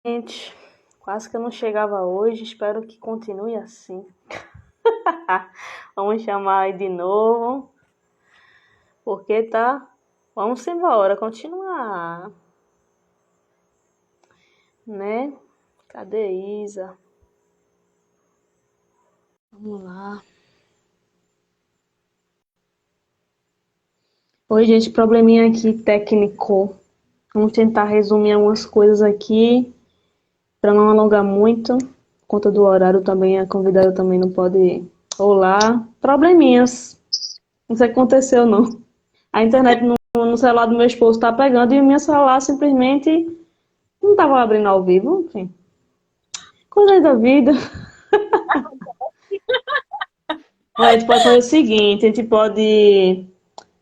Gente, quase que eu não chegava hoje, espero que continue assim. Vamos chamar aí de novo, porque tá. Vamos embora, continuar, né? Cadê Isa? Vamos lá. Oi, gente, probleminha aqui técnico. Vamos tentar resumir algumas coisas aqui para não alongar muito. Por conta do horário também, a convidada também não pode. Olá, probleminhas. Não sei o que aconteceu, não. A internet no celular do meu esposo tá pegando e o meu celular simplesmente não tava abrindo ao vivo, enfim. Coisa da vida. A gente pode fazer o seguinte, a gente pode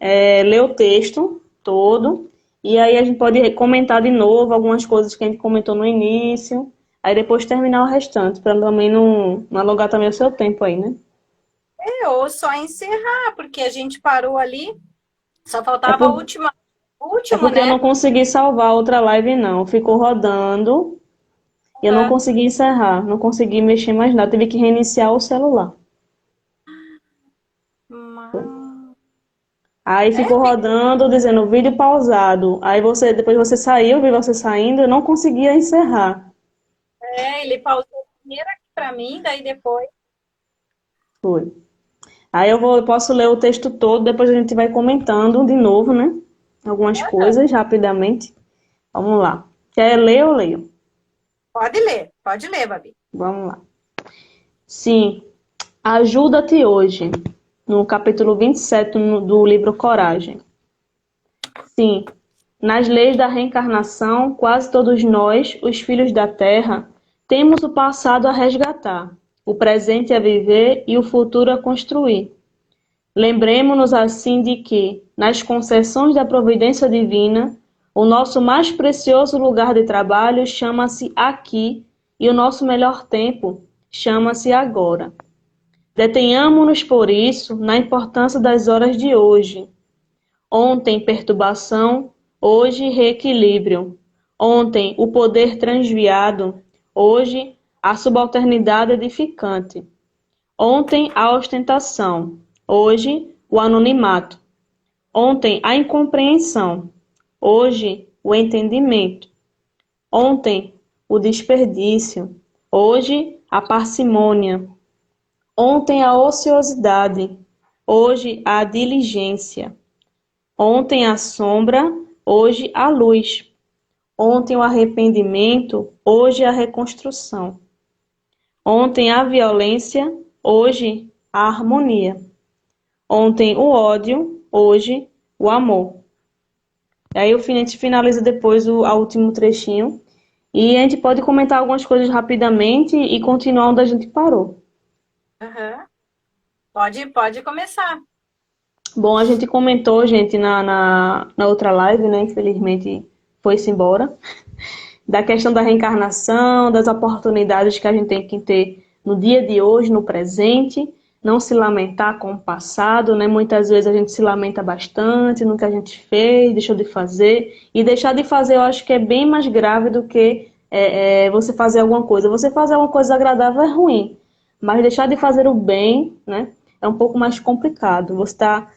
ler o texto todo e aí a gente pode comentar de novo algumas coisas que a gente comentou no início, aí depois terminar o restante, para também não alongar também o seu tempo aí, né? Ou só encerrar, porque a gente parou ali, só É, faltava a por, última, o é último, porque eu não né? consegui salvar outra live, não. Ficou rodando e eu não Ah, consegui encerrar, não consegui mexer mais nada. Tive que reiniciar o celular. mas... Aí ficou rodando, dizendo vídeo pausado. Aí depois você saiu, vi você saindo, eu não conseguia encerrar. Ele pausou primeiro aqui pra mim, daí depois. Foi. Aí eu posso ler o texto todo, depois a gente vai comentando de novo, né? Algumas coisas rapidamente. Vamos lá. Quer ler ou leio? Pode ler, Babi. Vamos lá. Sim, ajuda-te hoje, no capítulo 27 do livro Coragem. Sim, nas leis da reencarnação, quase todos nós, os filhos da Terra, temos o passado a resgatar, o presente a viver e o futuro a construir. Lembremos-nos assim de que, nas concessões da providência divina, o nosso mais precioso lugar de trabalho chama-se aqui e o nosso melhor tempo chama-se agora. Detenhamo-nos, por isso, na importância das horas de hoje. Ontem, perturbação, hoje, reequilíbrio. Ontem, o poder transviado, hoje, a subalternidade edificante. Ontem, a ostentação, hoje, o anonimato. Ontem, a incompreensão, hoje, o entendimento. Ontem, o desperdício, hoje, a parcimônia. Ontem, a ociosidade, hoje, a diligência. Ontem a sombra, hoje a luz. Ontem o arrependimento, hoje a reconstrução. Ontem a violência, hoje a harmonia. Ontem o ódio, hoje o amor. Aí a gente finaliza depois o último trechinho. E a gente pode comentar algumas coisas rapidamente e continuar onde a gente parou. Aham. Pode começar. Bom, a gente comentou, gente, na outra live, né? Infelizmente foi-se embora. Da questão da reencarnação, das oportunidades que a gente tem que ter no dia de hoje, no presente, não se lamentar com o passado, né? Muitas vezes a gente se lamenta bastante no que a gente fez, deixou de fazer, e deixar de fazer eu acho que é bem mais grave do que você fazer alguma coisa. Você fazer alguma coisa agradável é ruim, mas deixar de fazer o bem, né? É um pouco mais complicado. Você está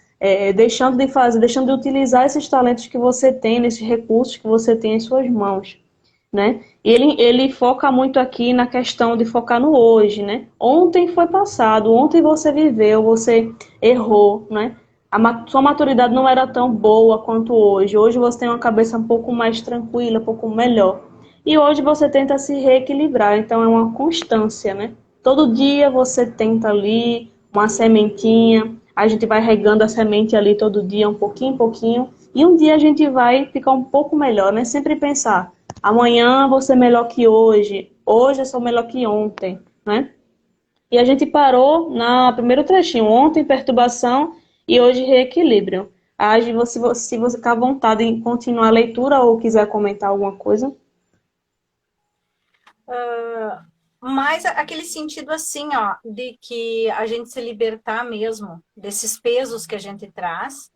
deixando de fazer, deixando de utilizar esses talentos que você tem, esses recursos que você tem em suas mãos, né? Ele foca muito aqui na questão de focar no hoje, né? Ontem foi passado, ontem você viveu, você errou, né? Sua maturidade não era tão boa quanto hoje. Hoje você tem uma cabeça um pouco mais tranquila, um pouco melhor. E hoje você tenta se reequilibrar, então é uma constância, né? Todo dia você tenta ali uma sementinha, a gente vai regando a semente ali todo dia, um pouquinho, e um dia a gente vai ficar um pouco melhor, né? Sempre pensar, amanhã vou ser melhor que hoje, hoje eu sou melhor que ontem, né? E a gente parou na primeiro trechinho, ontem perturbação e hoje reequilíbrio. Aí se você ficar à vontade em continuar a leitura ou quiser comentar alguma coisa. Mas aquele sentido assim, ó, de que a gente se libertar mesmo desses pesos que a gente traz,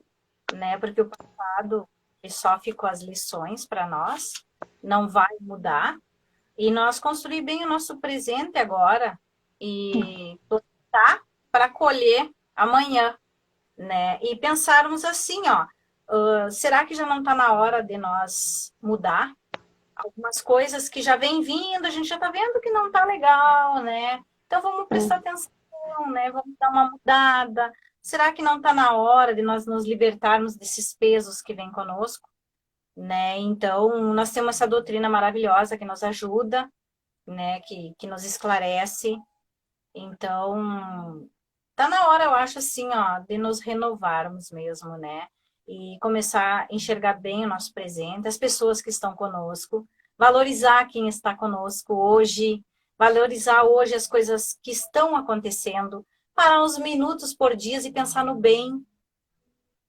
né? Porque o passado ele só ficou as lições para nós, não vai mudar. E nós construir bem o nosso presente agora e plantar para colher amanhã, né? E pensarmos assim, ó, será que já não está na hora de nós mudar? Algumas coisas que já vem vindo, a gente já está vendo que não está legal, né? Então vamos prestar É. atenção, né? Vamos dar uma mudada. Será que não está na hora de nós nos libertarmos desses pesos que vêm conosco, né? Então, nós temos essa doutrina maravilhosa que nos ajuda, né? Que nos esclarece. Então, tá na hora, eu acho assim, ó, de nos renovarmos mesmo, né? E começar a enxergar bem o nosso presente, as pessoas que estão conosco, valorizar quem está conosco hoje, valorizar hoje as coisas que estão acontecendo, parar uns minutos por dia e pensar no bem,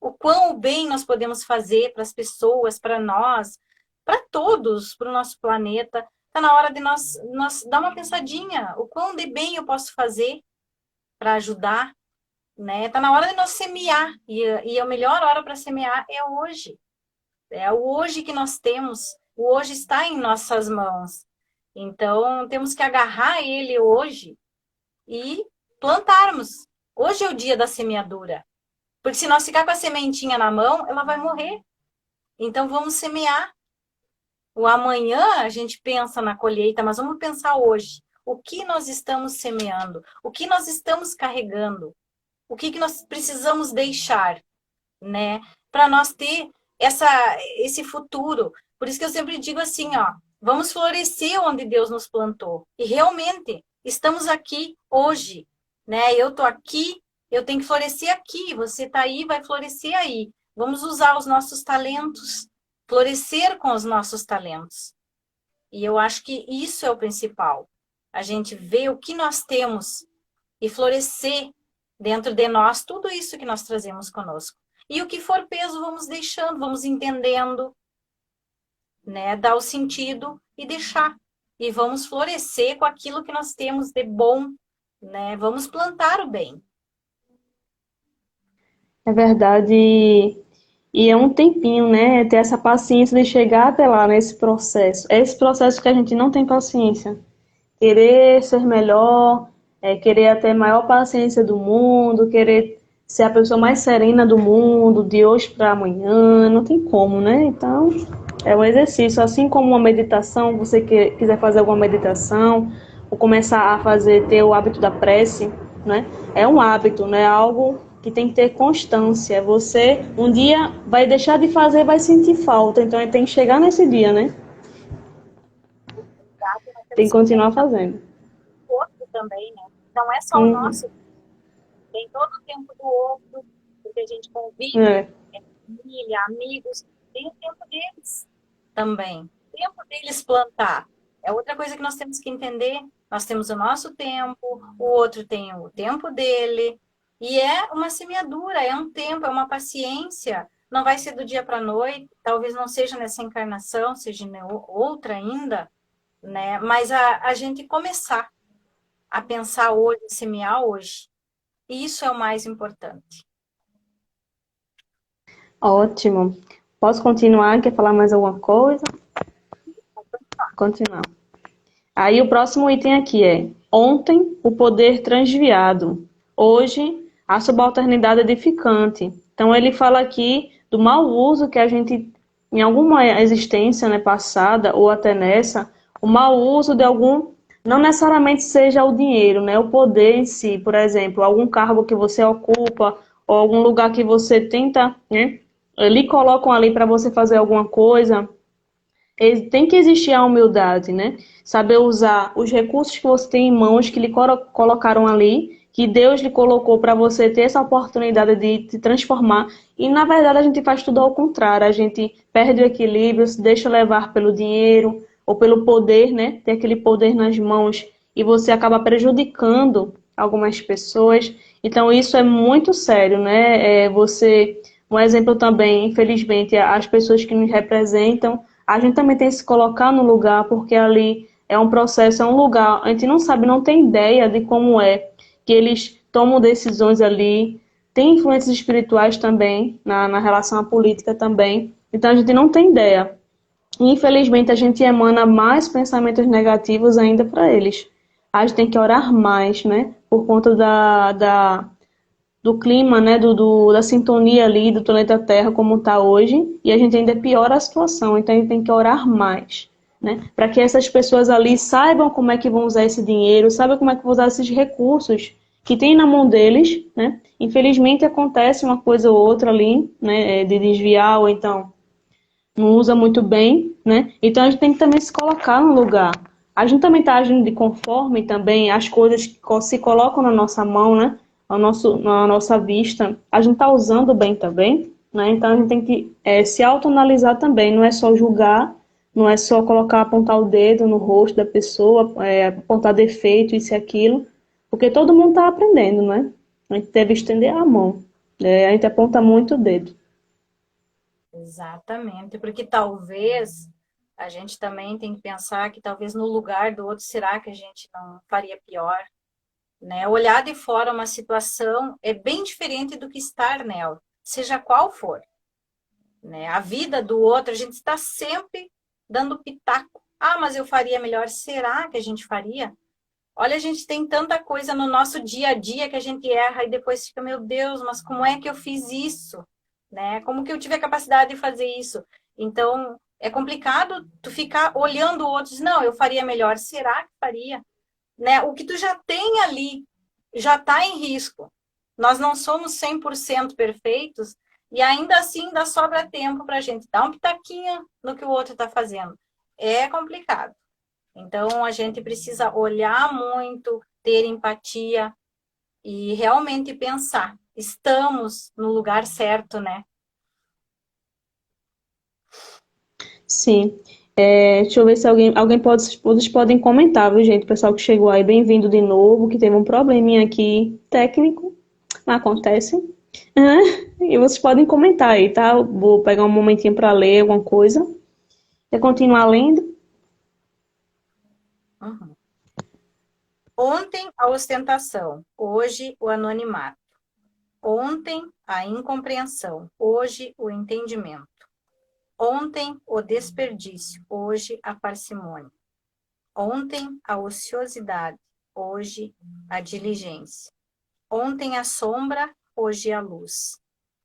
o quão bem nós podemos fazer para as pessoas, para nós, para todos, para o nosso planeta. Está na hora de nós dar uma pensadinha, o quão de bem eu posso fazer para ajudar, né? Está na hora de nós semear, e a melhor hora para semear é hoje. É o hoje que nós temos, o hoje está em nossas mãos. Então, temos que agarrar ele hoje e plantarmos. Hoje é o dia da semeadura. Porque se nós ficar com a sementinha na mão, ela vai morrer. Então vamos semear. O amanhã a gente pensa na colheita, mas vamos pensar hoje. O que nós estamos semeando? O que nós estamos carregando? O que nós precisamos deixar, né? Para nós ter esse futuro. Por isso que eu sempre digo assim, ó, vamos florescer onde Deus nos plantou. E realmente estamos aqui hoje, né? Eu tô aqui, eu tenho que florescer aqui. Você tá aí, vai florescer aí. Vamos usar os nossos talentos, florescer com os nossos talentos. E eu acho que isso é o principal. A gente vê o que nós temos e florescer dentro de nós tudo isso que nós trazemos conosco. E o que for peso, vamos deixando, vamos entendendo, né? Dar o sentido e deixar. E vamos florescer com aquilo que nós temos de bom, né? Vamos plantar o bem. É verdade. E é um tempinho, né? Ter essa paciência de chegar até lá nesse processo. É esse processo que a gente não tem paciência. Querer ser melhor, querer ter a maior paciência do mundo, querer ser a pessoa mais serena do mundo, de hoje para amanhã, não tem como, né? Então, é um exercício. Assim como uma meditação, você quiser fazer alguma meditação, ou começar a fazer, ter o hábito da prece, né? É um hábito, né? Algo que tem que ter constância. Você um dia vai deixar de fazer, vai sentir falta. Então, tem que chegar nesse dia, né? Nós Tem que temos que continuar pensar fazendo. no outro também, né? Não é só o Uhum. nosso, tem todo o tempo do outro, porque a gente convive, É. família, amigos, tem o tempo deles também. O tempo deles plantar. É outra coisa que nós temos que entender. Nós temos o nosso tempo, o outro tem o tempo dele. E é uma semeadura, é um tempo, é uma paciência. Não vai ser do dia para a noite, talvez não seja nessa encarnação, seja em outra ainda, né? Mas a gente começar a pensar hoje, semear hoje. Isso é o mais importante. Ótimo. Posso continuar? Quer falar mais alguma coisa? Continuar. Aí o próximo item aqui é: ontem, o poder transviado. Hoje, a subalternidade edificante. Então ele fala aqui do mau uso que a gente, em alguma existência, né, passada, ou até nessa, o mau uso de algum, não necessariamente seja o dinheiro, né, o poder em si, por exemplo, algum cargo que você ocupa, ou algum lugar que você tenta, né, lhe colocam ali para você fazer alguma coisa. Tem que existir a humildade, né? Saber usar os recursos que você tem em mãos, que lhe colocaram ali, que Deus lhe colocou para você ter essa oportunidade de se transformar. E na verdade a gente faz tudo ao contrário. A gente perde o equilíbrio, se deixa levar pelo dinheiro ou pelo poder, né? Ter aquele poder nas mãos e você acaba prejudicando algumas pessoas. Então isso é muito sério, né? Um exemplo também, infelizmente, as pessoas que nos representam, a gente também tem que se colocar no lugar, porque ali é um processo, é um lugar, a gente não sabe, não tem ideia de como é que eles tomam decisões ali, tem influências espirituais também, na relação à política também, então a gente não tem ideia. Infelizmente, a gente emana mais pensamentos negativos ainda para eles. A gente tem que orar mais, né? Por conta do clima, né? Da sintonia ali do planeta Terra como está hoje. E a gente ainda piora a situação. Então, a gente tem que orar mais, né? Para que essas pessoas ali saibam como é que vão usar esse dinheiro, saibam como é que vão usar esses recursos que tem na mão deles, né? Infelizmente, acontece uma coisa ou outra ali, né? De desviar ou então não usa muito bem, né? Então a gente tem que também se colocar no lugar. A gente também está agindo de conforme também as coisas que se colocam na nossa mão, né? Na nossa vista, a gente está usando bem também, né? Então a gente tem que se autoanalisar também, não é só julgar, não é só colocar, apontar o dedo no rosto da pessoa, apontar defeito, isso e aquilo, porque todo mundo está aprendendo, né? A gente deve estender a mão. A gente aponta muito o dedo. Exatamente, porque talvez a gente também tem que pensar que talvez no lugar do outro, será que a gente não faria pior? Né? Olhar de fora uma situação é bem diferente do que estar nela, seja qual for. Né? A vida do outro, a gente está sempre dando pitaco. Ah, mas eu faria melhor. Será que a gente faria? Olha, a gente tem tanta coisa no nosso dia a dia que a gente erra e depois fica, meu Deus, mas como é que eu fiz isso? Né? Como que eu tive a capacidade de fazer isso? Então, é complicado tu ficar olhando o outro e dizer, não, eu faria melhor. Será que faria? Né? O que tu já tem ali já está em risco. Nós não somos 100% perfeitos e ainda assim ainda sobra tempo para a gente dar um pitaquinho no que o outro está fazendo. É complicado. Então, a gente precisa olhar muito, ter empatia e realmente pensar. Estamos no lugar certo, né? Sim. Deixa eu ver se alguém pode, todos podem comentar, viu, gente? O pessoal que chegou aí, bem-vindo de novo, que teve um probleminha aqui técnico, mas acontece. E vocês podem comentar aí, tá? Eu vou pegar um momentinho para ler alguma coisa. Quer continuar lendo? Uhum. Ontem a ostentação, hoje o anonimato. Ontem a incompreensão, hoje o entendimento. Ontem o desperdício, hoje a parcimônia. Ontem a ociosidade, hoje a diligência. Ontem a sombra, hoje a luz.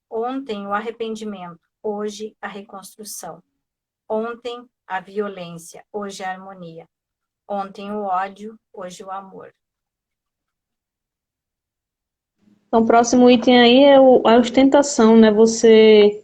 Ontem o arrependimento, hoje a reconstrução. Ontem a violência, hoje a harmonia. Ontem o ódio, hoje o amor. Então, o próximo item aí é a ostentação, né? Você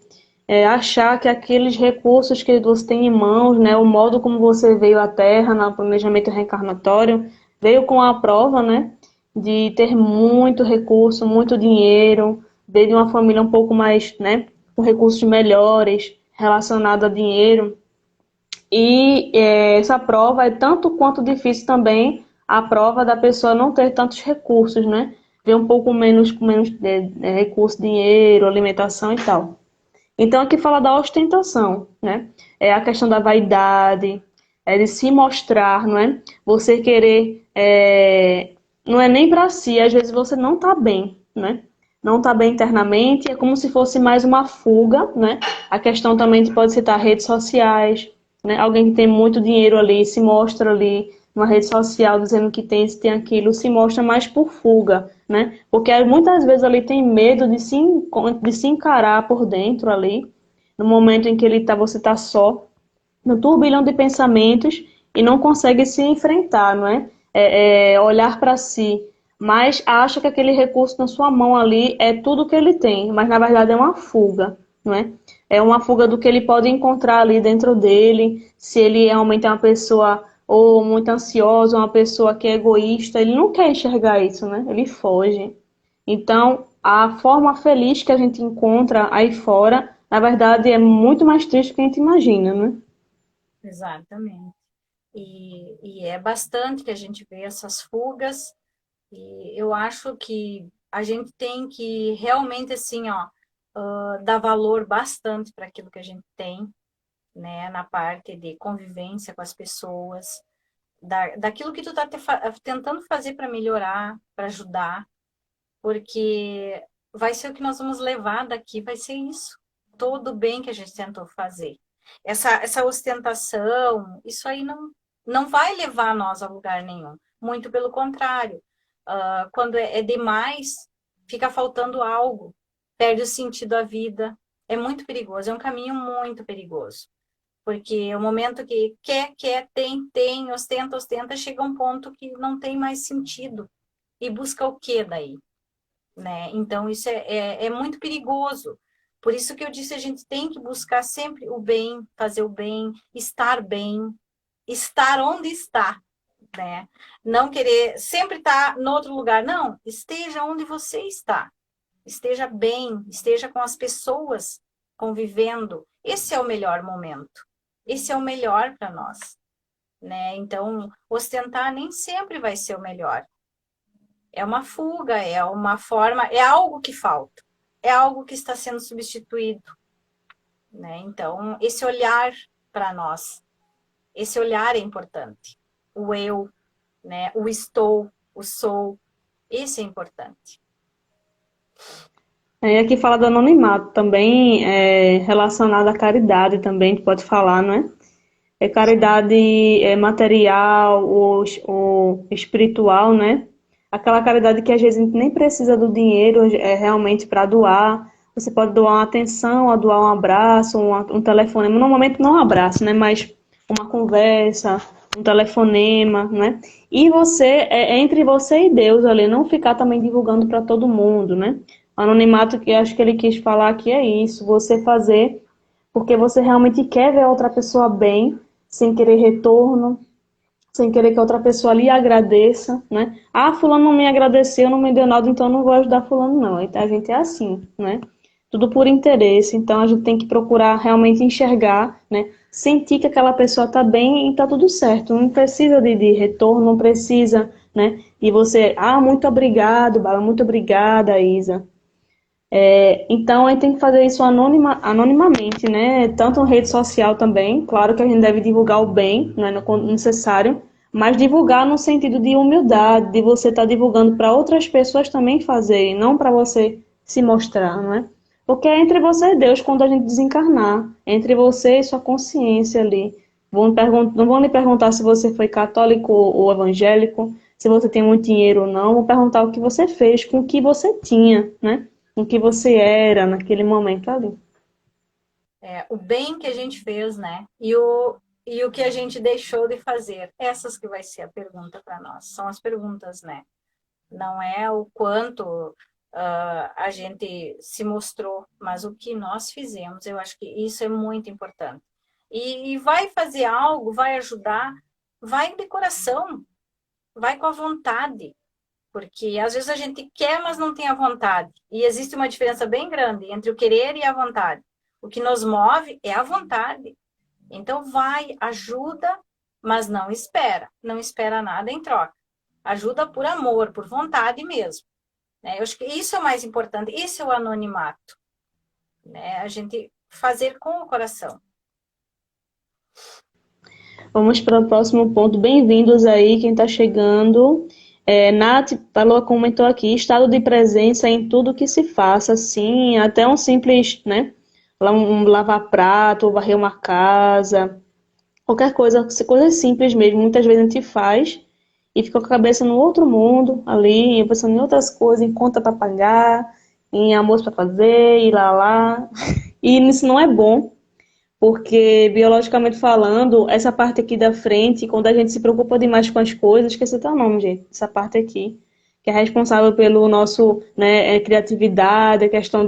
achar que aqueles recursos que você tem em mãos, né? O modo como você veio à Terra, no planejamento reencarnatório, veio com a prova, né? De ter muito recurso, muito dinheiro, veio de uma família um pouco mais, né? Com recursos melhores, relacionado a dinheiro. E essa prova é tanto quanto difícil também a prova da pessoa não ter tantos recursos, né? Ver um pouco menos, com menos recurso, dinheiro, alimentação e tal. Então aqui fala da ostentação, né? É a questão da vaidade, é de se mostrar, não é? Você querer, não é nem para si, às vezes você não tá bem, né? Não tá bem internamente, é como se fosse mais uma fuga, né? A questão também pode citar redes sociais, né? Alguém que tem muito dinheiro ali, se mostra ali numa rede social dizendo que tem isso, tem aquilo, se mostra mais por fuga, né? Porque muitas vezes ali tem medo de se encarar por dentro ali, no momento em que você está só, no turbilhão de pensamentos e não consegue se enfrentar, não é? Olhar para si, mas acha que aquele recurso na sua mão ali é tudo que ele tem, mas na verdade é uma fuga, não é? É uma fuga do que ele pode encontrar ali dentro dele, se ele realmente é uma pessoa ou muito ansiosa, uma pessoa que é egoísta, ele não quer enxergar isso, né? Ele foge. Então, a forma feliz que a gente encontra aí fora, na verdade, é muito mais triste do que a gente imagina, né? Exatamente. E é bastante que a gente vê essas fugas, e eu acho que a gente tem que realmente, assim, ó, dar valor bastante para aquilo que a gente tem, né, na parte de convivência com as pessoas, daquilo que tu tá tentando fazer para melhorar, para ajudar, porque vai ser o que nós vamos levar daqui, vai ser isso. Todo o bem que a gente tentou fazer. Essa ostentação, isso aí não vai levar nós a lugar nenhum. Muito pelo contrário. Quando é demais, fica faltando algo, perde o sentido da vida. É muito perigoso, é um caminho muito perigoso. Porque o momento que quer, tem, ostenta, chega um ponto que não tem mais sentido. E busca o que daí? Né? Então, isso é muito perigoso. Por isso que eu disse, a gente tem que buscar sempre o bem, fazer o bem, estar onde está, né? Não querer sempre estar no outro lugar. Não, esteja onde você está. Esteja bem, esteja com as pessoas convivendo. Esse é o melhor momento. Esse é o melhor para nós, né? Então, ostentar nem sempre vai ser o melhor. É uma fuga, é uma forma, é algo que falta, é algo que está sendo substituído, né? Então, esse olhar para nós, esse olhar é importante. O eu, né? O estou, o sou, esse é importante. Aqui fala do anonimato também, relacionado à caridade também, que pode falar, não é? É caridade material ou espiritual, né? Aquela caridade que às vezes a gente nem precisa do dinheiro realmente para doar. Você pode doar uma atenção, doar um abraço, um telefonema. Normalmente não um abraço, né? Mas uma conversa, um telefonema, né? E é entre você e Deus ali, não ficar também divulgando para todo mundo, né? O anonimato que eu acho que ele quis falar aqui é isso, você fazer porque você realmente quer ver a outra pessoa bem, sem querer retorno, sem querer que a outra pessoa lhe agradeça, né? Ah, fulano não me agradeceu, não me deu nada, então eu não vou ajudar fulano, não. Então a gente é assim, né? Tudo por interesse, então a gente tem que procurar realmente enxergar, né? Sentir que aquela pessoa está bem e está tudo certo. Não precisa de retorno, não precisa, né? E você, muito obrigado, Bala, muito obrigada, Isa. Então, a gente tem que fazer isso anonimamente, né? Tanto na rede social também. Claro que a gente deve divulgar o bem, não é quando necessário, mas divulgar no sentido de humildade, de você estar divulgando para outras pessoas também fazerem, não para você se mostrar, não é? Porque é entre você e Deus quando a gente desencarnar, é entre você e sua consciência ali. Não vão lhe perguntar se você foi católico ou evangélico, se você tem muito dinheiro ou não, vão perguntar o que você fez com o que você tinha, né? O que você era naquele momento ali. O bem que a gente fez, né? E o que a gente deixou de fazer. Essas que vai ser a pergunta para nós. São as perguntas, né? Não é o quanto a gente se mostrou, mas o que nós fizemos. Eu acho que isso é muito importante. E vai fazer algo, vai ajudar, vai de coração, vai com a vontade. Porque às vezes a gente quer, mas não tem a vontade. E existe uma diferença bem grande entre o querer e a vontade. O que nos move é a vontade. Então vai, ajuda, mas não espera. Não espera nada em troca. Ajuda por amor, por vontade mesmo. Né? Eu acho que isso é o mais importante. Isso é o anonimato. Né? A gente fazer com o coração. Vamos para o próximo ponto. Bem-vindos aí, quem está chegando. Nath falou, comentou aqui, estado de presença em tudo que se faça, sim, até um simples, né? Lavar prato, varrer uma casa, qualquer coisa, coisa simples mesmo. Muitas vezes a gente faz e fica com a cabeça no outro mundo, ali, pensando em outras coisas, em conta para pagar, em almoço para fazer, e lá. E isso não é bom, porque biologicamente falando, essa parte aqui da frente, quando a gente se preocupa demais com as coisas, esqueci até o nome, gente, essa parte aqui, que é responsável pelo nosso, né, criatividade, a questão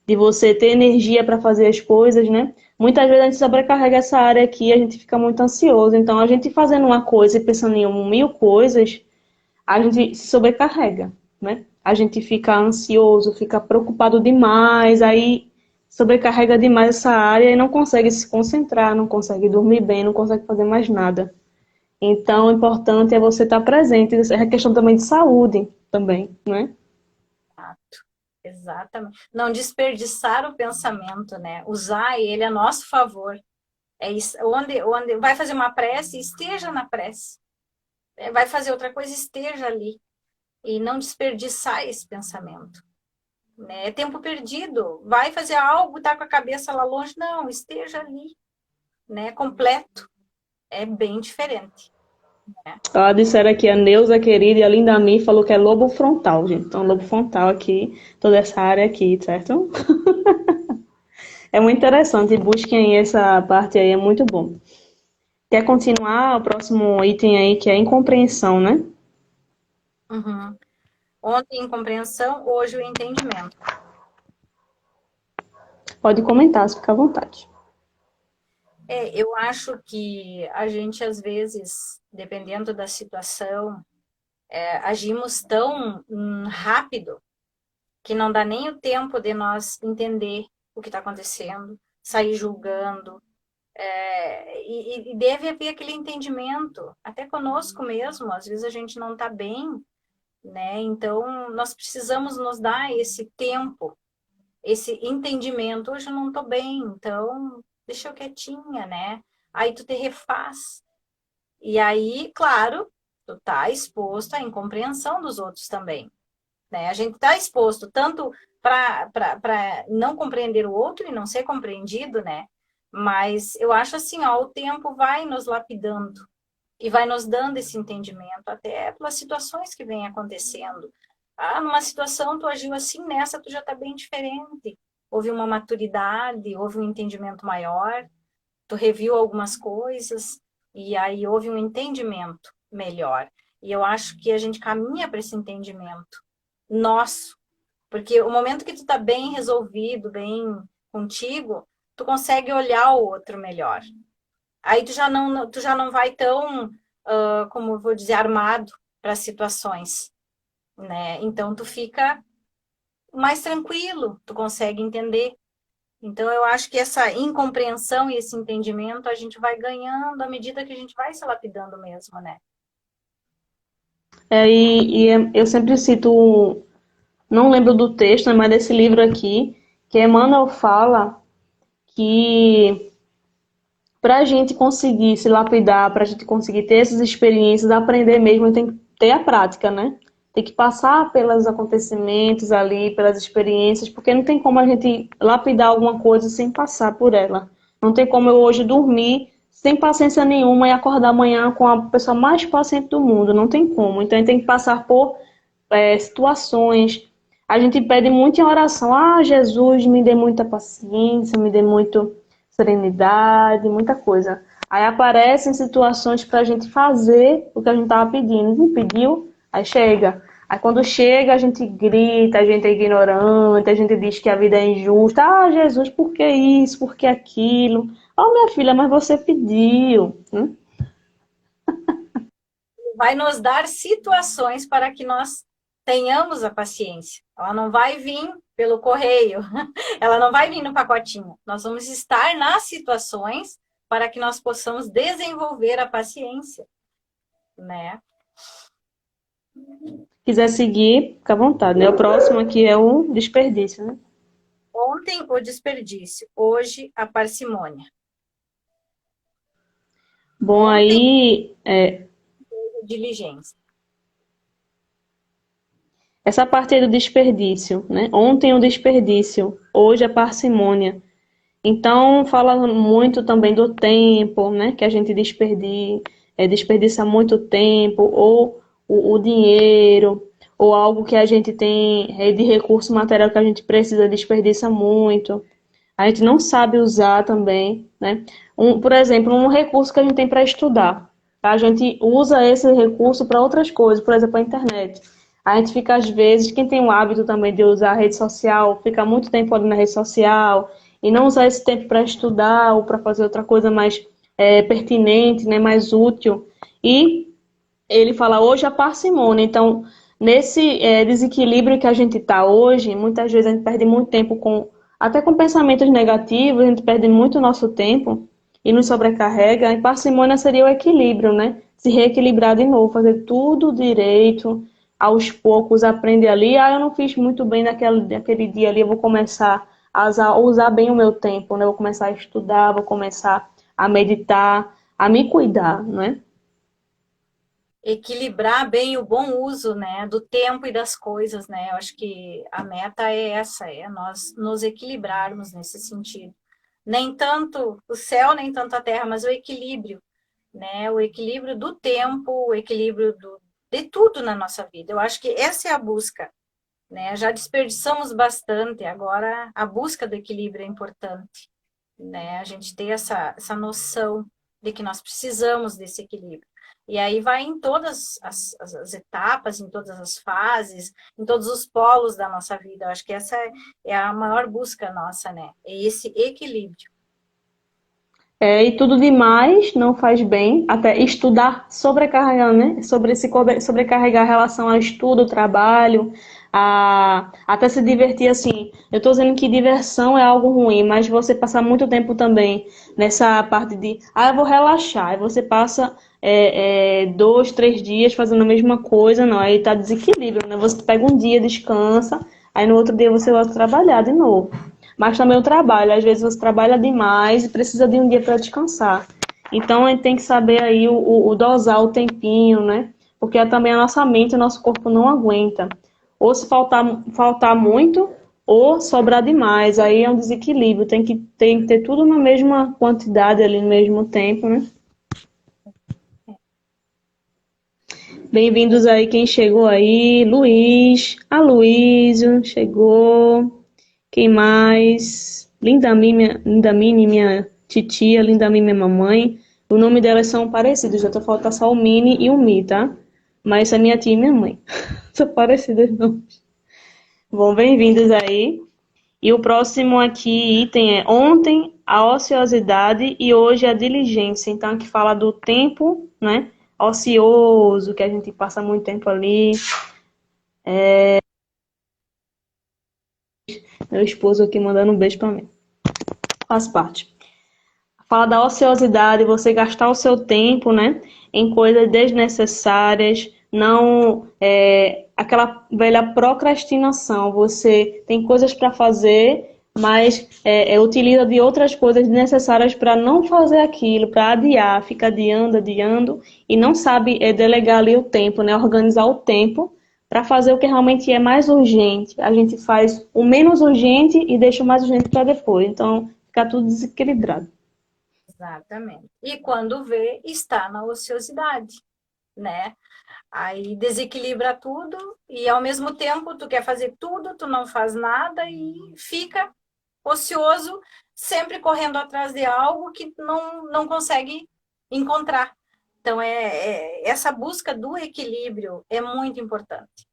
de você ter energia para fazer as coisas, né? Muitas vezes a gente sobrecarrega essa área aqui, a gente fica muito ansioso. Então, a gente fazendo uma coisa e pensando em mil coisas, a gente se sobrecarrega, né? A gente fica ansioso, fica preocupado demais, aí sobrecarrega demais essa área e não consegue se concentrar, não consegue dormir bem, não consegue fazer mais nada. Então, o importante é você estar presente. Isso é questão também de saúde, também, né? Exatamente. Não desperdiçar o pensamento, né? Usar ele a nosso favor. É isso. Onde vai fazer uma prece, esteja na prece. Vai fazer outra coisa, esteja ali. E não desperdiçar esse pensamento. Né? É tempo perdido. Vai fazer algo, tá com a cabeça lá longe. Não, esteja ali. né, completo, é bem diferente. Né? Disseram aqui, a Neuza querida e a Linda Mi falou que é lobo frontal, gente. Então, lobo frontal aqui, toda essa área aqui, certo? É muito interessante, busquem aí essa parte aí, é muito bom. Quer continuar o próximo item aí, que é incompreensão, né? Uhum. Ontem, incompreensão, hoje, o entendimento. Pode comentar, se fica à vontade. Eu acho que a gente, às vezes, dependendo da situação, agimos tão rápido que não dá nem o tempo de nós entender o que está acontecendo, sair julgando. E deve haver aquele entendimento, até conosco mesmo, às vezes a gente não está bem, né? Então, nós precisamos nos dar esse tempo, esse entendimento. Hoje eu não estou bem, então deixa eu quietinha, né? Aí tu te refaz. E aí, claro, tu tá exposto à incompreensão dos outros também, né? A gente tá exposto tanto para não compreender o outro e não ser compreendido, né? Mas eu acho assim, ó, o tempo vai nos lapidando e vai nos dando esse entendimento, até pelas situações que vêm acontecendo. Ah, numa situação tu agiu assim, nessa tu já está bem diferente. Houve uma maturidade, houve um entendimento maior, tu reviu algumas coisas e aí houve um entendimento melhor. E eu acho que a gente caminha para esse entendimento nosso, porque o momento que tu tá bem resolvido, bem contigo, tu consegue olhar o outro melhor. Aí tu já não vai tão, como eu vou dizer, armado para situações, né? Então tu fica mais tranquilo, tu consegue entender. Então eu acho que essa incompreensão e esse entendimento a gente vai ganhando à medida que a gente vai se lapidando mesmo, né? Eu sempre cito, não lembro do texto, né, mas desse livro aqui, que Emmanuel fala que para a gente conseguir se lapidar, para a gente conseguir ter essas experiências, aprender mesmo, tem que ter a prática, né? Tem que passar pelos acontecimentos ali, pelas experiências, porque não tem como a gente lapidar alguma coisa sem passar por ela. Não tem como eu hoje dormir sem paciência nenhuma e acordar amanhã com a pessoa mais paciente do mundo. Não tem como. Então a gente tem que passar por situações. A gente pede muito em oração: ah, Jesus, me dê muita paciência, me dê muito serenidade, muita coisa. Aí aparecem situações para a gente fazer o que a gente estava pedindo. Não pediu, aí chega. Aí quando chega, a gente grita, a gente é ignorante, a gente diz que a vida é injusta. Ah, Jesus, por que isso? Por que aquilo? Oh, minha filha, mas você pediu. Vai nos dar situações para que nós tenhamos a paciência. Ela não vai vir pelo correio, ela não vai vir no pacotinho. Nós vamos estar nas situações para que nós possamos desenvolver a paciência, né? Quiser seguir, fica à vontade, né? O próximo aqui é o desperdício, né? Ontem o desperdício, hoje a parcimônia. Bom, Ontem aí a diligência. essa parte aí do desperdício, né? Ontem o desperdício, hoje a parcimônia. Então, fala muito também do tempo, né? Que a gente desperdiça muito tempo, ou o dinheiro, ou algo que a gente tem de recurso material que a gente precisa, desperdiça muito. A gente não sabe usar também, né? Por exemplo, um recurso que a gente tem para estudar. A gente usa esse recurso para outras coisas, por exemplo, a internet. A gente fica, às vezes, quem tem o hábito também de usar a rede social, fica muito tempo ali na rede social e não usar esse tempo para estudar ou para fazer outra coisa mais pertinente, né, mais útil. E ele fala hoje a parcimônia. Então, nesse desequilíbrio que a gente está hoje, muitas vezes a gente perde muito tempo até com pensamentos negativos, a gente perde muito nosso tempo e nos sobrecarrega. E parcimônia seria o equilíbrio, né? Se reequilibrar de novo, fazer tudo direito, aos poucos aprender ali. Ah, eu não fiz muito bem naquele dia ali, eu vou começar a usar bem o meu tempo, né? Eu vou começar a estudar, vou começar a meditar, a me cuidar, né? Equilibrar bem o bom uso, né, do tempo e das coisas, né? Eu acho que a meta é essa, é nós nos equilibrarmos nesse sentido. Nem tanto o céu, nem tanto a terra, mas o equilíbrio, né? O equilíbrio do tempo, o equilíbrio de tudo na nossa vida. Eu acho que essa é a busca, né? Já desperdiçamos bastante, agora a busca do equilíbrio é importante, né? A gente ter essa noção de que nós precisamos desse equilíbrio. E aí vai em todas as etapas, em todas as fases, em todos os polos da nossa vida. Eu acho que essa é a maior busca nossa, né? É esse equilíbrio. E tudo demais não faz bem, até estudar sobrecarregando, né? Sobrecarregar a relação ao estudo, trabalho, até se divertir assim. Eu estou dizendo que diversão é algo ruim, mas você passar muito tempo também nessa parte de, eu vou relaxar, aí você passa 2, 3 dias fazendo a mesma coisa, não, aí tá desequilíbrio, né? Você pega um dia, descansa, aí no outro dia você volta a trabalhar de novo. Mas também o trabalho. Às vezes você trabalha demais e precisa de um dia para descansar. Então a gente tem que saber aí o dosar o tempinho, né? Porque também a nossa mente, o nosso corpo não aguenta. Ou se faltar muito, ou sobrar demais. Aí é um desequilíbrio. Tem que ter tudo na mesma quantidade ali, no mesmo tempo, né? Bem-vindos aí quem chegou aí. Luiz, Aloísio chegou. Quem mais? Linda Mini, minha titia, Linda Mini, minha mamãe. O nome delas são parecidos, já tô falta só o Mini e o Mi, tá? Mas essa é minha tia e minha mãe. São parecidos não? Bom, bem-vindos aí. E o próximo aqui item é ontem a ociosidade e hoje a diligência. Então aqui fala do tempo, né? Ocioso, que a gente passa muito tempo ali. Meu esposo aqui mandando um beijo pra mim. Faz parte. Fala da ociosidade, você gastar o seu tempo, né, em coisas desnecessárias, não aquela velha procrastinação. Você tem coisas para fazer, mas utiliza de outras coisas necessárias para não fazer aquilo, para adiar, fica adiando, adiando e não sabe delegar ali o tempo, né, organizar o tempo para fazer o que realmente é mais urgente. A gente faz o menos urgente e deixa o mais urgente para depois. Então, fica tudo desequilibrado. Exatamente. E quando vê, está na ociosidade, né? Aí desequilibra tudo e ao mesmo tempo tu quer fazer tudo, tu não faz nada e fica ocioso, sempre correndo atrás de algo que não consegue encontrar. Então, essa busca do equilíbrio é muito importante,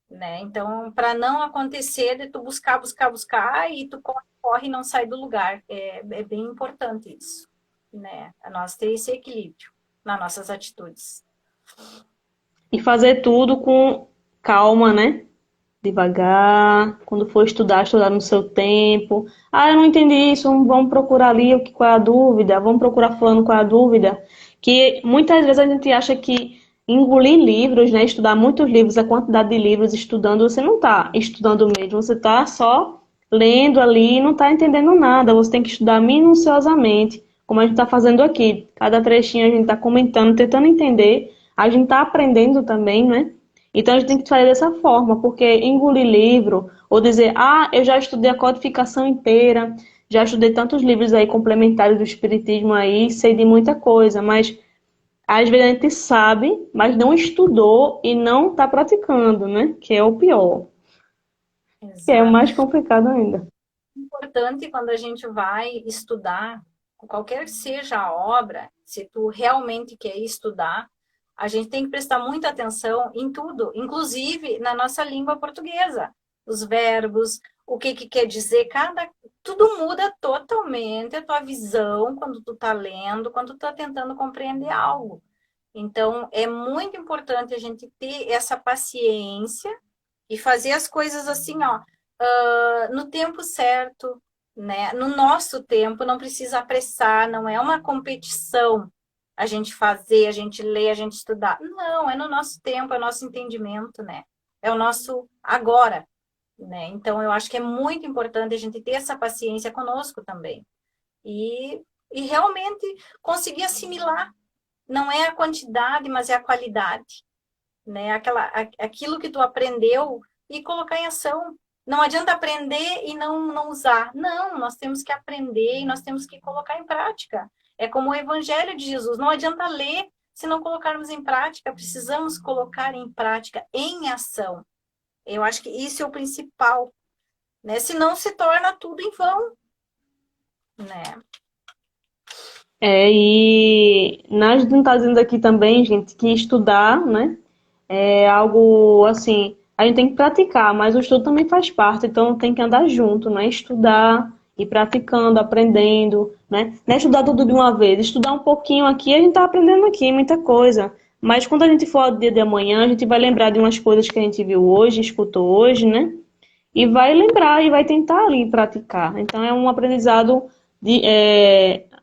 né? Então, para não acontecer de tu buscar, buscar, buscar e tu corre, corre e não sai do lugar. É bem importante isso, né? A nós ter esse equilíbrio nas nossas atitudes. E fazer tudo com calma, né? Devagar. Quando for estudar, estudar no seu tempo. Eu não entendi isso. Vamos procurar ali qual é a dúvida. Vamos procurar falando qual é a dúvida. Que muitas vezes a gente acha que engolir livros, né? Estudar muitos livros, a quantidade de livros estudando, você não está estudando mesmo. Você está só lendo ali e não está entendendo nada. Você tem que estudar minuciosamente, como a gente está fazendo aqui. Cada trechinho a gente está comentando, tentando entender. A gente está aprendendo também, né? Então a gente tem que fazer dessa forma, porque engolir livro, ou dizer, eu já estudei a codificação inteira, já estudei tantos livros aí complementares do Espiritismo aí, sei de muita coisa, mas às vezes a gente sabe, mas não estudou e não está praticando, né? Que é o pior, que é o Exato. mais complicado ainda. Importante quando a gente vai estudar, qualquer que seja a obra, se tu realmente quer estudar, a gente tem que prestar muita atenção em tudo, inclusive na nossa língua portuguesa. Os verbos, o que quer dizer, tudo muda totalmente a tua visão quando tu tá lendo, quando tu tá tentando compreender algo. Então, é muito importante a gente ter essa paciência e fazer as coisas assim, ó, no tempo certo, né? No nosso tempo, não precisa apressar, não é uma competição a gente fazer, a gente ler, a gente estudar. Não, é no nosso tempo, é o nosso entendimento, né? É o nosso agora, né? Então, eu acho que é muito importante a gente ter essa paciência conosco também. E realmente conseguir assimilar. Não é a quantidade, mas é a qualidade, né? Aquilo que tu aprendeu e colocar em ação. Não adianta aprender e não usar. Não, nós temos que aprender e nós temos que colocar em prática. É como o Evangelho de Jesus. Não adianta ler se não colocarmos em prática. Precisamos colocar em prática, em ação. Eu acho que isso é o principal, né? Senão se torna tudo em vão, né? E nós não está dizendo aqui também, gente, que estudar, né, é algo assim, a gente tem que praticar, mas o estudo também faz parte, então tem que andar junto, né? Estudar e praticando, aprendendo, né? Não é estudar tudo de uma vez, estudar um pouquinho aqui, a gente está aprendendo aqui muita coisa. Mas quando a gente for ao dia de amanhã, a gente vai lembrar de umas coisas que a gente viu hoje, escutou hoje, né? E vai lembrar e vai tentar ali praticar. Então é um aprendizado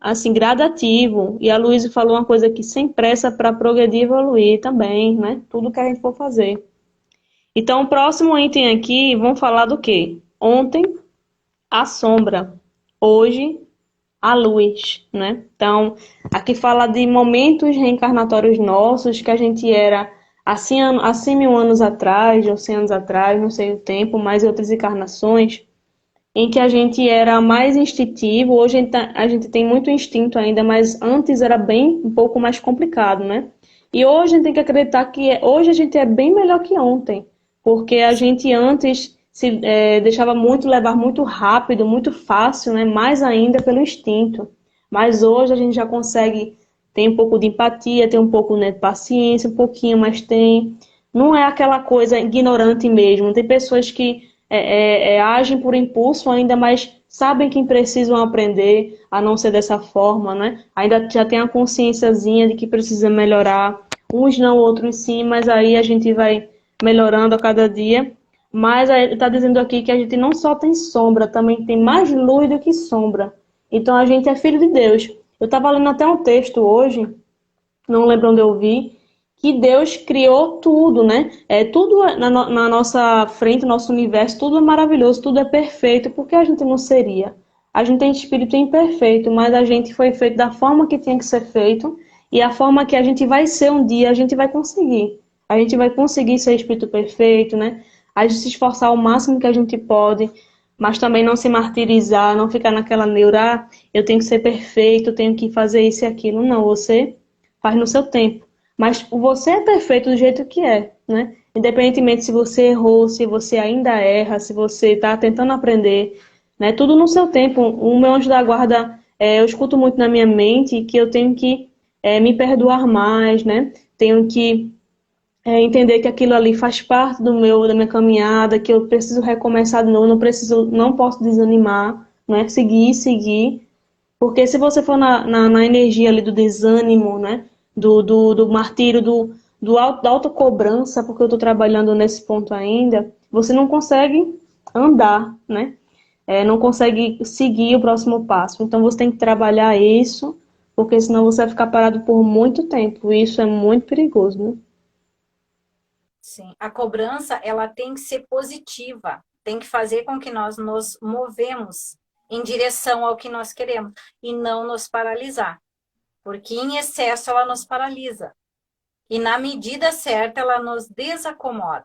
assim gradativo. E a Luísa falou uma coisa aqui, sem pressa para progredir e evoluir também, né? Tudo que a gente for fazer. Então o próximo item aqui, vamos falar do quê? Ontem, a sombra. Hoje, a luz, né? Então, aqui fala de momentos reencarnatórios nossos que a gente era assim 1.000 anos atrás, ou 100 anos atrás, não sei o tempo, mas em outras encarnações, em que a gente era mais instintivo. Hoje a gente tem muito instinto ainda, mas antes era bem um pouco mais complicado, né? E hoje a gente tem que acreditar que hoje a gente é bem melhor que ontem, porque a gente antes deixava muito levar muito rápido, muito fácil, né? Mais ainda pelo instinto. Mas hoje a gente já consegue ter um pouco de empatia, ter um pouco, né, de paciência, um pouquinho, mas tem. Não é aquela coisa ignorante mesmo. Tem pessoas que agem por impulso ainda, mas sabem que precisam aprender a não ser dessa forma, né? Ainda já tem a consciênciazinha de que precisa melhorar, uns não, outros sim, mas aí a gente vai melhorando a cada dia. Mas está dizendo aqui que a gente não só tem sombra, também tem mais luz do que sombra. Então a gente é filho de Deus. Eu estava lendo até um texto hoje, não lembro onde eu vi, que Deus criou tudo, né? Tudo na nossa frente, nosso universo, tudo é maravilhoso, tudo é perfeito. Por que a gente não seria? A gente tem espírito imperfeito, mas a gente foi feito da forma que tinha que ser feito e a forma que a gente vai ser um dia, a gente vai conseguir. A gente vai conseguir ser espírito perfeito, né? A gente se esforçar o máximo que a gente pode, mas também não se martirizar, não ficar naquela neura, eu tenho que ser perfeito, eu tenho que fazer isso e aquilo. Não, você faz no seu tempo. Mas você é perfeito do jeito que é, né? Independentemente se você errou, se você ainda erra, se você está tentando aprender, né? Tudo no seu tempo. O meu anjo da guarda, eu escuto muito na minha mente que eu tenho que me perdoar mais, né? Tenho que entender que aquilo ali faz parte da minha caminhada, que eu preciso recomeçar de novo, não posso desanimar, né? Seguir. Porque se você for na energia ali do desânimo, né? Do martírio, da autocobrança, porque eu estou trabalhando nesse ponto ainda, você não consegue andar, né? Não consegue seguir o próximo passo. Então você tem que trabalhar isso, porque senão você vai ficar parado por muito tempo. E isso é muito perigoso, né? Sim. A cobrança, ela tem que ser positiva, tem que fazer com que nós nos movemos em direção ao que nós queremos e não nos paralisar, porque em excesso ela nos paralisa e na medida certa ela nos desacomoda.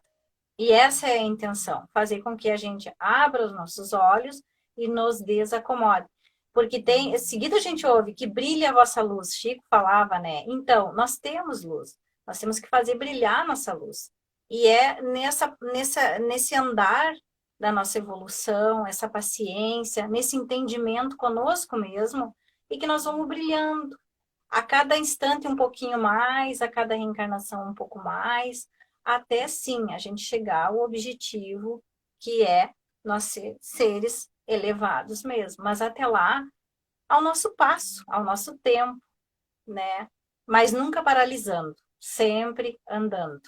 E essa é a intenção, fazer com que a gente abra os nossos olhos e nos desacomode. Porque seguido a gente ouve que brilha a vossa luz, Chico falava, né? Então, nós temos luz, nós temos que fazer brilhar a nossa luz. E é nesse andar da nossa evolução, essa paciência, nesse entendimento conosco mesmo, e que nós vamos brilhando. A cada instante um pouquinho mais, a cada reencarnação um pouco mais, até sim a gente chegar ao objetivo que é nós ser seres elevados mesmo. Mas até lá, ao nosso passo, ao nosso tempo, né? Mas nunca paralisando, sempre andando.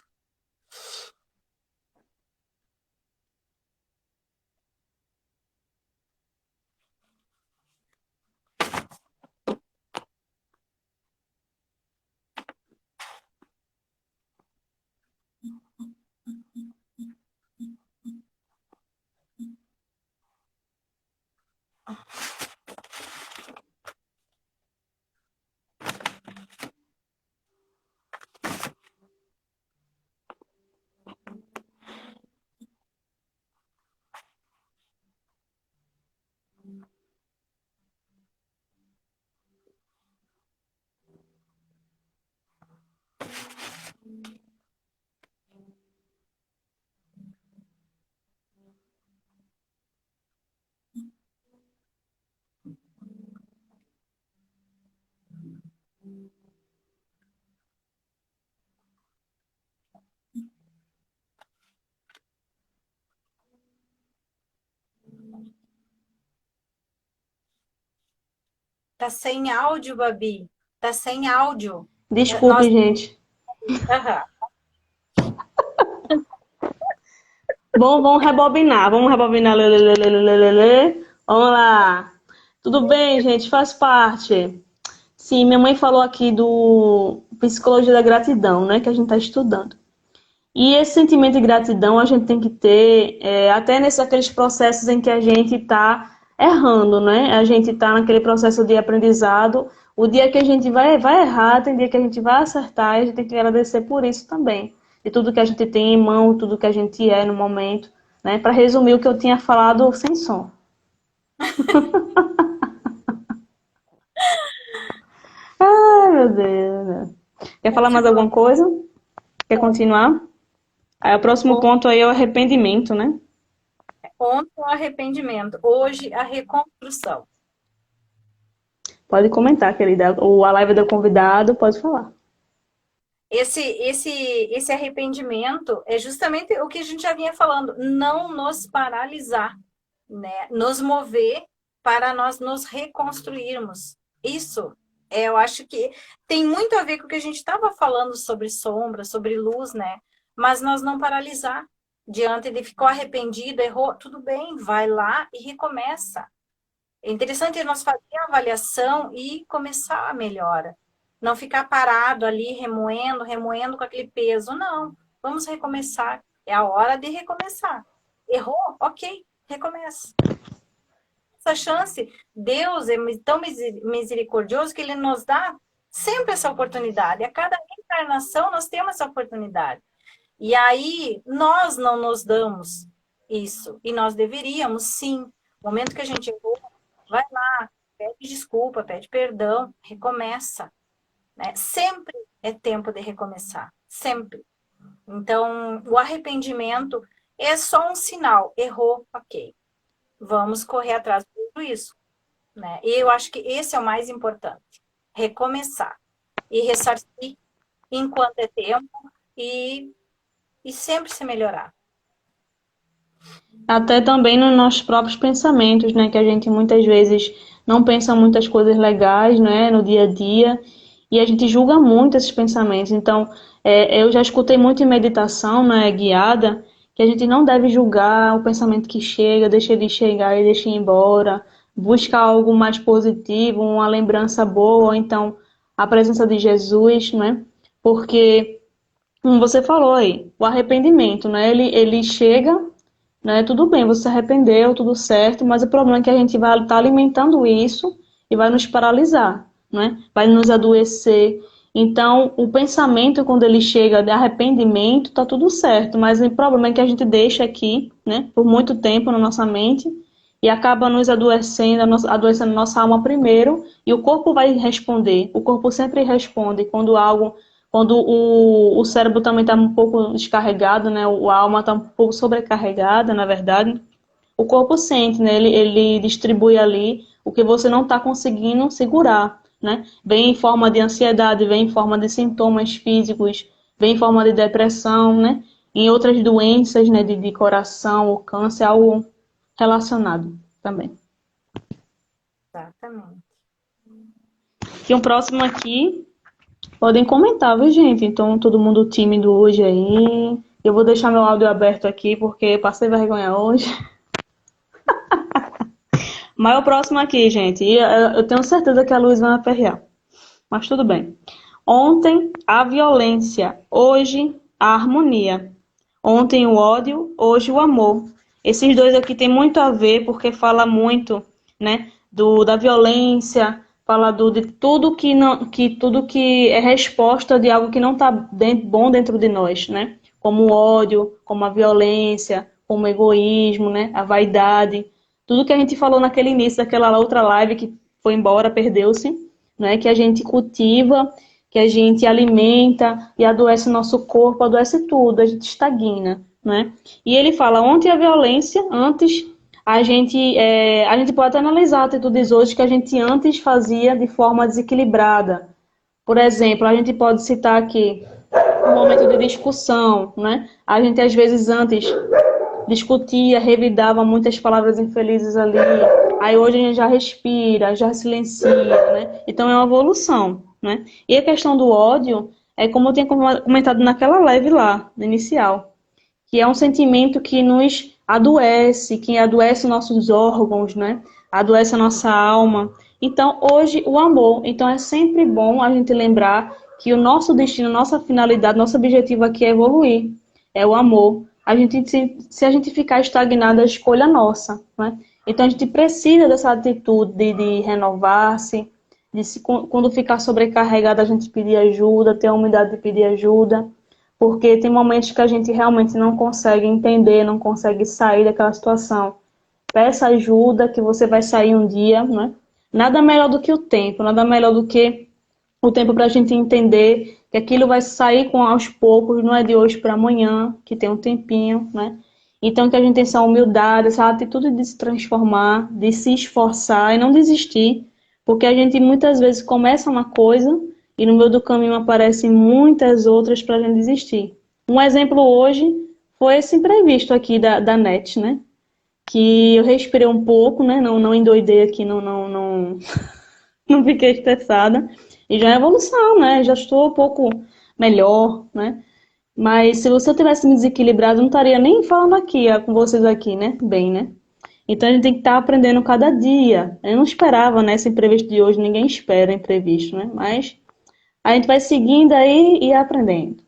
Tá sem áudio, Babi. Tá sem áudio. Desculpe, Nós... gente. Aham. Vamos rebobinar. Vamos rebobinar. Lê, lê, lê, lê, lê, lê, lê. Vamos lá. Tudo bem, gente? Faz parte. Sim, minha mãe falou aqui do Psicologia da Gratidão, né? Que a gente está estudando. E esse sentimento de gratidão a gente tem que ter até nesses aqueles processos em que a gente está errando, né? A gente está naquele processo de aprendizado. O dia que a gente vai errar, tem dia que a gente vai acertar, e a gente tem que agradecer por isso também. De tudo que a gente tem em mão, tudo que a gente é no momento, né? Para resumir o que eu tinha falado sem som. Ai, meu Deus. Quer falar mais alguma coisa? Quer continuar? Aí o próximo ponto aí é o arrependimento, né? Ontem o arrependimento, hoje a reconstrução. Pode comentar, querida. A live do convidado, pode falar. Esse arrependimento é justamente o que a gente já vinha falando, não nos paralisar, né? Nos mover para nós nos reconstruirmos. Isso, eu acho que tem muito a ver com o que a gente estava falando sobre sombra, sobre luz, né? Mas nós não paralisar diante de ficou arrependido, errou, tudo bem, vai lá e recomeça. É interessante nós fazer a avaliação e começar a melhora. Não ficar parado ali, remoendo, remoendo com aquele peso. Não, vamos recomeçar. É a hora de recomeçar. Errou? Ok, recomeça. Essa chance, Deus é tão misericordioso que Ele nos dá sempre essa oportunidade. A cada encarnação nós temos essa oportunidade. E aí, nós não nos damos isso. E nós deveríamos, sim. No momento que a gente errou, vai lá, pede desculpa, pede perdão, recomeça. Né? Sempre é tempo de recomeçar. Sempre. Então, o arrependimento é só um sinal. Errou, ok. Vamos correr atrás de tudo isso. Né? E eu acho que esse é o mais importante. Recomeçar. E ressarcir enquanto é tempo e sempre se melhorar. Até também nos nossos próprios pensamentos, né? Que a gente muitas vezes não pensa muitas coisas legais, né? No dia a dia. E a gente julga muito esses pensamentos. Então, eu já escutei muito em meditação, né? Guiada, que a gente não deve julgar o pensamento que chega, deixa ele chegar e deixa ir embora. Busca algo mais positivo, uma lembrança boa, ou então a presença de Jesus, né? Porque, como você falou aí, o arrependimento, né? Ele chega, né? Tudo bem, você se arrependeu, tudo certo, mas o problema é que a gente vai estar alimentando isso e vai nos paralisar, né? Vai nos adoecer. Então, o pensamento, quando ele chega de arrependimento, tá tudo certo, mas o problema é que a gente deixa aqui, né, por muito tempo na nossa mente e acaba nos adoecendo, adoecendo nossa alma primeiro, e o corpo vai responder. O corpo sempre responde quando o cérebro também está um pouco descarregado, né? A alma está um pouco sobrecarregada, na verdade. O corpo sente, né? Ele distribui ali o que você não está conseguindo segurar, né? Vem em forma de ansiedade, vem em forma de sintomas físicos, vem em forma de depressão, né? Em outras doenças, né? De coração ou câncer, algo relacionado também. Exatamente. E um próximo aqui. Podem comentar, viu, gente? Então, todo mundo tímido hoje aí. Eu vou deixar meu áudio aberto aqui, porque passei vergonha hoje. Mas o próximo aqui, gente. E eu tenho certeza que a luz vai aperrear. Mas tudo bem. Ontem, a violência. Hoje, a harmonia. Ontem, o ódio. Hoje, o amor. Esses dois aqui tem muito a ver, porque fala muito, né, da violência, fala de tudo que não, tudo que é resposta de algo que não está bom dentro de nós, né? Como o ódio, como a violência, como o egoísmo, né? A vaidade, tudo que a gente falou naquele início daquela outra live que foi embora, perdeu-se, né? Que a gente cultiva que a gente alimenta e adoece o nosso corpo, adoece tudo, a gente estagna, né? E ele fala, ontem a violência, antes a gente pode até analisar atitudes hoje que a gente antes fazia de forma desequilibrada. Por exemplo, a gente pode citar aqui um momento de discussão, né? A gente às vezes antes discutia, revidava muitas palavras infelizes ali. Aí hoje a gente já respira, já silencia, né? Então é uma evolução, né? E a questão do ódio é como eu tinha comentado naquela live lá, no inicial, que é um sentimento que nos adoece, que adoece nossos órgãos, né? Adoece a nossa alma. Então, hoje, o amor. Então, é sempre bom a gente lembrar que o nosso destino, nossa finalidade, nosso objetivo aqui é evoluir. É o amor. Se a gente ficar estagnado, é a escolha nossa, né? Então, a gente precisa dessa atitude de renovar-se, quando ficar sobrecarregado, a gente pedir ajuda, ter a humildade de pedir ajuda. Porque tem momentos que a gente realmente não consegue entender, não consegue sair daquela situação. Peça ajuda, que você vai sair um dia, né? Nada melhor do que o tempo, nada melhor do que o tempo para a gente entender que aquilo vai sair com aos poucos, não é de hoje para amanhã, que tem um tempinho, né? Então que a gente tenha essa humildade, essa atitude de se transformar, de se esforçar e não desistir, porque a gente muitas vezes começa uma coisa e no meio do caminho aparecem muitas outras para a gente desistir. Um exemplo hoje foi esse imprevisto aqui da NET, né? Que eu respirei um pouco, né? Não endoidei aqui, não fiquei estressada. E já é evolução, né? Já estou um pouco melhor, né? Mas se você tivesse me desequilibrado, eu não estaria nem falando aqui, com vocês aqui, né? Bem, né? Então a gente tem que estar aprendendo cada dia. Eu não esperava, né, esse imprevisto de hoje, ninguém espera imprevisto, né? Mas a gente vai seguindo aí e aprendendo.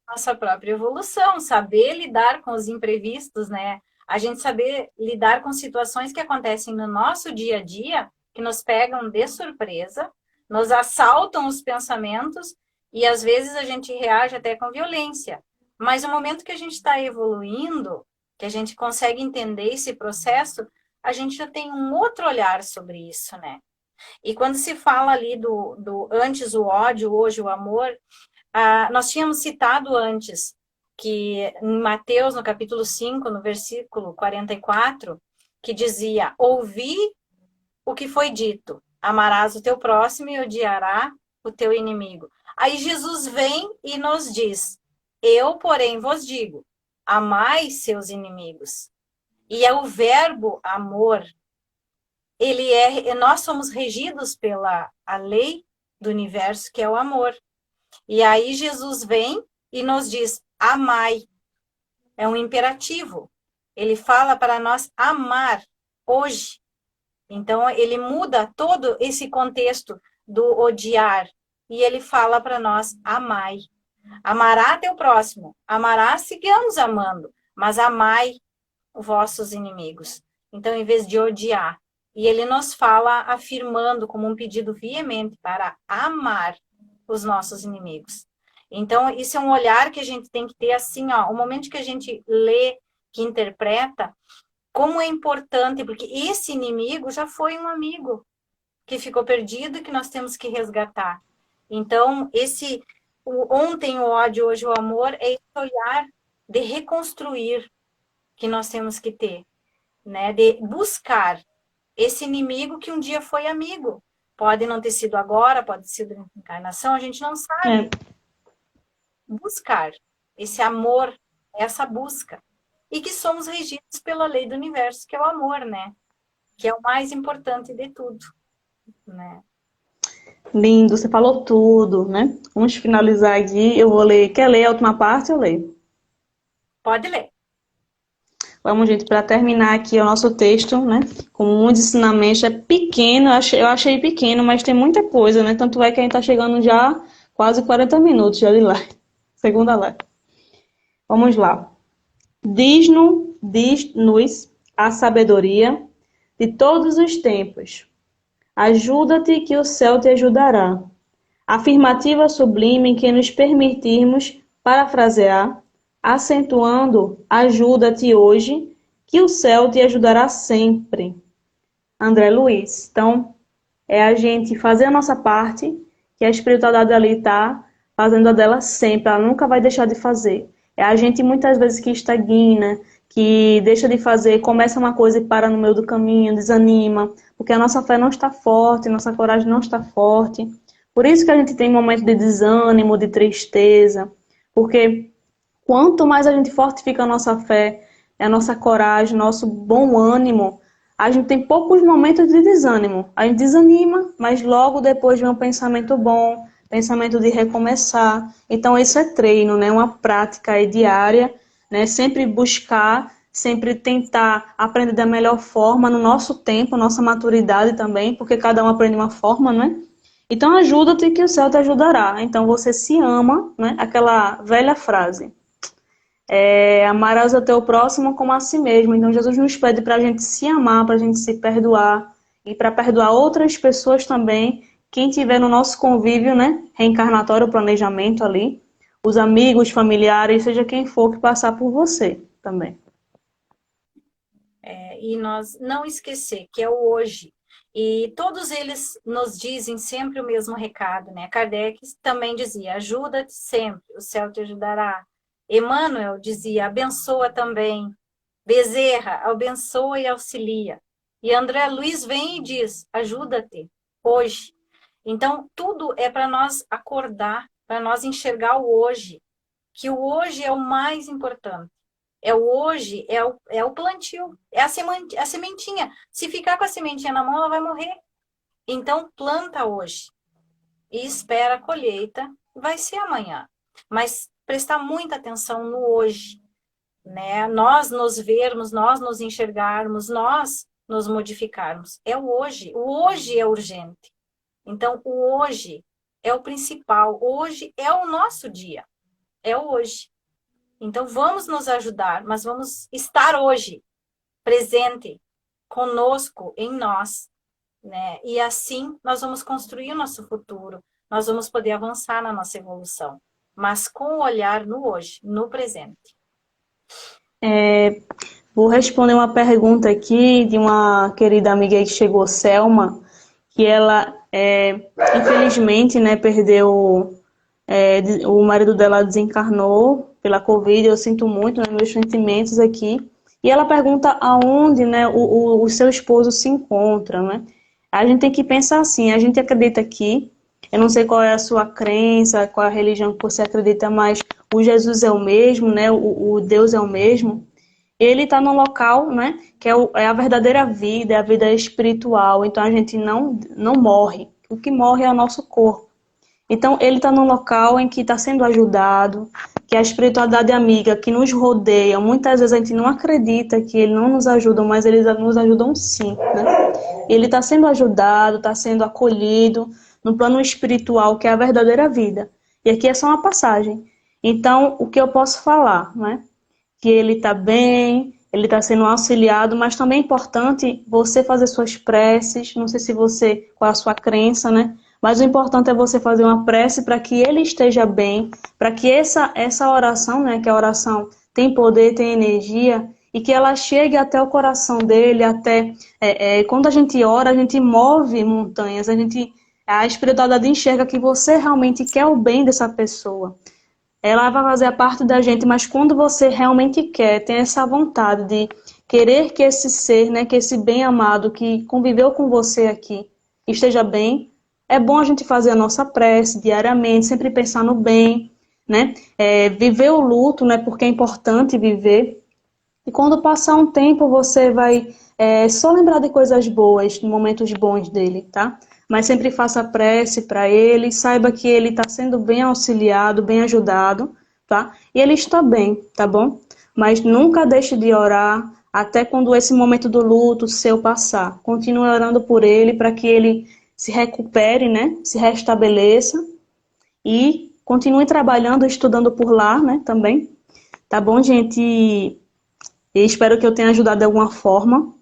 Nossa própria evolução, saber lidar com os imprevistos, né? A gente saber lidar com situações que acontecem no nosso dia a dia, que nos pegam de surpresa, nos assaltam os pensamentos e às vezes a gente reage até com violência. Mas no momento que a gente está evoluindo, que a gente consegue entender esse processo, a gente já tem um outro olhar sobre isso, né? E quando se fala ali do antes o ódio, hoje o amor, nós tínhamos citado antes que em Mateus, no capítulo 5, no versículo 44, que dizia, ouvi o que foi dito, amarás o teu próximo e odiará o teu inimigo. Aí Jesus vem e nos diz, eu, porém, vos digo, amai seus inimigos. E é o verbo amor, nós somos regidos pela a lei do universo, que é o amor. E aí Jesus vem e nos diz, amai. É um imperativo. Ele fala para nós amar hoje. Então, ele muda todo esse contexto do odiar. E ele fala para nós, amai. Amará teu próximo. Amará, sigamos amando. Mas amai os vossos inimigos. Então, em vez de odiar. E ele nos fala afirmando como um pedido veemente para amar os nossos inimigos. Então, isso é um olhar que a gente tem que ter assim, ó, o momento que a gente lê, que interpreta, como é importante, porque esse inimigo já foi um amigo que ficou perdido e que nós temos que resgatar. Então, ontem o ódio, hoje o amor, é esse olhar de reconstruir que nós temos que ter, né? De buscar esse inimigo que um dia foi amigo. Pode não ter sido agora, pode ter sido em encarnação, a gente não sabe. Buscar esse amor, essa busca. E que somos regidos pela lei do universo, que é o amor, né? Que é o mais importante de tudo, né? Lindo, você falou tudo, né? Vamos finalizar aqui. Eu vou ler. Quer ler a última parte? Eu leio. Pode ler. Vamos, gente, para terminar aqui o nosso texto, né? Com muitos ensinamentos. É pequeno, eu achei pequeno, mas tem muita coisa, né? Tanto é que a gente está chegando já quase 40 minutos já de live. Segunda live. Vamos lá. Diz-nos a sabedoria de todos os tempos. Ajuda-te que o céu te ajudará. Afirmativa sublime que nos permitirmos parafrasear, acentuando ajuda-te hoje, que o céu te ajudará sempre. André Luiz. Então, é a gente fazer a nossa parte, que a espiritualidade ali está fazendo a dela sempre, ela nunca vai deixar de fazer. É a gente muitas vezes que estagna, que deixa de fazer, começa uma coisa e para no meio do caminho, desanima, porque a nossa fé não está forte, nossa coragem não está forte. Por isso que a gente tem momentos de desânimo, de tristeza, porque quanto mais a gente fortifica a nossa fé, a nossa coragem, nosso bom ânimo, a gente tem poucos momentos de desânimo. A gente desanima, mas logo depois vem um pensamento bom, pensamento de recomeçar. Então isso é treino, né? Uma prática aí diária, né? Sempre buscar, sempre tentar aprender da melhor forma, no nosso tempo, nossa maturidade também, porque cada um aprende uma forma, né? Então ajuda-te que o céu te ajudará. Então você se ama, né? Aquela velha frase. Amarás o teu próximo como a si mesmo. Então Jesus nos pede para a gente se amar, para a gente se perdoar e para perdoar outras pessoas também, quem tiver no nosso convívio, né, reencarnatório, planejamento ali, os amigos, familiares, seja quem for que passar por você também. E nós não esquecer que é o hoje. E todos eles nos dizem sempre o mesmo recado, né? Kardec também dizia, ajuda-te sempre, o céu te ajudará. Emmanuel dizia, abençoa também. Bezerra, abençoa e auxilia. E André Luiz vem e diz, ajuda-te, hoje. Então, tudo é para nós acordar, para nós enxergar o hoje, que o hoje é o mais importante. É o hoje, é o plantio, é a sementinha. Se ficar com a sementinha na mão, ela vai morrer. Então, planta hoje e espera a colheita, vai ser amanhã. Mas prestar muita atenção no hoje, né? Nós nos vermos, nós nos enxergarmos, nós nos modificarmos. É o hoje é urgente. Então, o hoje é o principal, hoje é o nosso dia, é o hoje. Então, vamos nos ajudar, mas vamos estar hoje, presente, conosco, em nós, né? E assim nós vamos construir o nosso futuro, nós vamos poder avançar na nossa evolução, mas com o olhar no hoje, no presente. Vou responder uma pergunta aqui de uma querida amiga que chegou, Selma, que ela, infelizmente, né, perdeu, o marido dela desencarnou pela Covid, eu sinto muito, né, meus sentimentos aqui. E ela pergunta aonde, né, o seu esposo se encontra, né? A gente tem que pensar assim, a gente acredita aqui, eu não sei qual é a sua crença, qual é a religião que você acredita, mas o Jesus é o mesmo, né, o Deus é o mesmo. Ele está num local, né, que é a verdadeira vida, é a vida espiritual. Então a gente não morre. O que morre é o nosso corpo. Então ele está num local em que está sendo ajudado, que a espiritualidade amiga que nos rodeia, muitas vezes a gente não acredita que eles não nos ajudam, mas eles nos ajudam sim, né? Ele está sendo ajudado, está sendo acolhido no plano espiritual, que é a verdadeira vida. E aqui é só uma passagem. Então, o que eu posso falar, né? Que ele está bem, ele está sendo auxiliado, mas também é importante você fazer suas preces, não sei se você, qual é a sua crença, né? Mas o importante é você fazer uma prece para que ele esteja bem, para que essa oração, né, que a oração tem poder, tem energia, e que ela chegue até o coração dele, até... quando a gente ora, a gente move montanhas, a espiritualidade enxerga que você realmente quer o bem dessa pessoa. Ela vai fazer a parte da gente, mas quando você realmente quer, tem essa vontade de querer que esse ser, né, que esse bem amado que conviveu com você aqui, esteja bem, é bom a gente fazer a nossa prece diariamente, sempre pensar no bem, né? Viver o luto, né, porque é importante viver. E quando passar um tempo, você vai só lembrar de coisas boas, de momentos bons dele, tá? Mas sempre faça prece para ele, saiba que ele está sendo bem auxiliado, bem ajudado, tá? E ele está bem, tá bom? Mas nunca deixe de orar até quando esse momento do luto seu passar. Continue orando por ele para que ele se recupere, né? Se restabeleça e continue trabalhando, estudando por lá, né? Também. Tá bom, gente? E espero que eu tenha ajudado de alguma forma.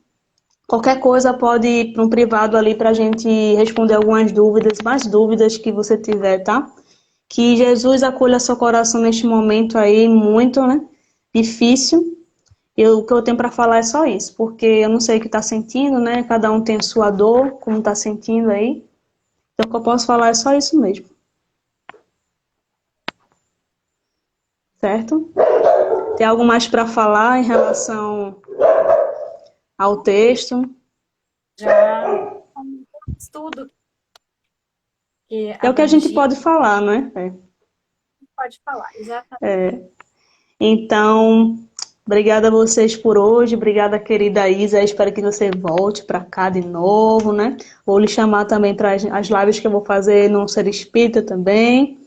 Qualquer coisa pode ir para um privado ali para a gente responder algumas dúvidas, mais dúvidas que você tiver, tá? Que Jesus acolha seu coração neste momento aí muito, né, difícil. O que eu tenho para falar é só isso, porque eu não sei o que está sentindo, né? Cada um tem a sua dor, como está sentindo aí. Então, o que eu posso falar é só isso mesmo, certo? Tem algo mais para falar em relação ao texto? Já tudo que É o que a gente abrangia, pode falar, não é? pode falar, exatamente. Então, obrigada a vocês por hoje. Obrigada, querida Isa. Espero que você volte para cá de novo, né? Vou lhe chamar também para as lives que eu vou fazer no Ser Espírita também.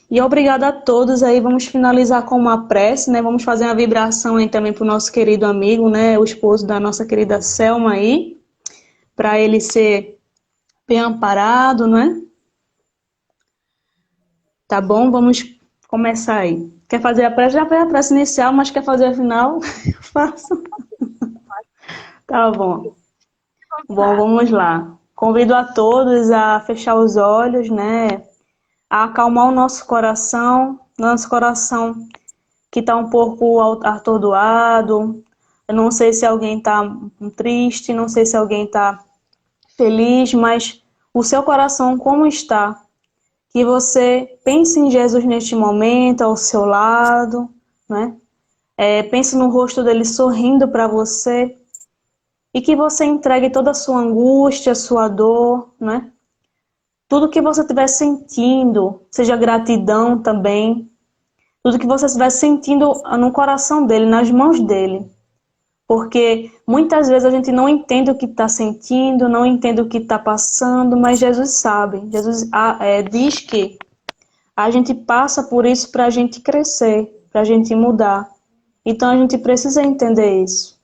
E obrigada a todos aí. Vamos finalizar com uma prece, né? Vamos fazer uma vibração aí também para o nosso querido amigo, né? O esposo da nossa querida Selma aí, para ele ser bem amparado, né? Tá bom? Vamos começar aí. Quer fazer a prece? Já foi a prece inicial, mas quer fazer a final? Eu faço. Tá bom. Bom, Tá. vamos lá. Convido a todos a fechar os olhos, né? A acalmar o nosso coração que está um pouco atordoado. Eu não sei se alguém está triste, não sei se alguém está feliz, mas o seu coração como está? Que você pense em Jesus neste momento, ao seu lado, né? Pense no rosto dele sorrindo para você e que você entregue toda a sua angústia, a sua dor, né? Tudo que você estiver sentindo, seja gratidão também, tudo que você estiver sentindo no coração dele, nas mãos dele. Porque muitas vezes a gente não entende o que está sentindo, não entende o que está passando, mas Jesus sabe. Jesus diz que a gente passa por isso para a gente crescer, para a gente mudar. Então a gente precisa entender isso.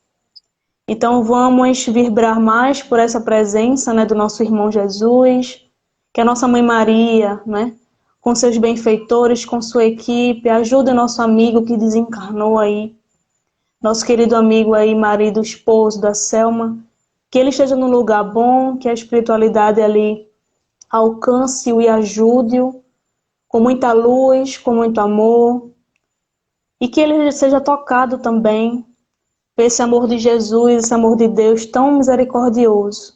Então vamos vibrar mais por essa presença, né, do nosso irmão Jesus, que a nossa mãe Maria, né, com seus benfeitores, com sua equipe, ajuda nosso amigo que desencarnou aí, nosso querido amigo aí, marido, esposo da Selma, que ele esteja num lugar bom, que a espiritualidade ali alcance-o e ajude-o, com muita luz, com muito amor, e que ele seja tocado também por esse amor de Jesus, esse amor de Deus tão misericordioso.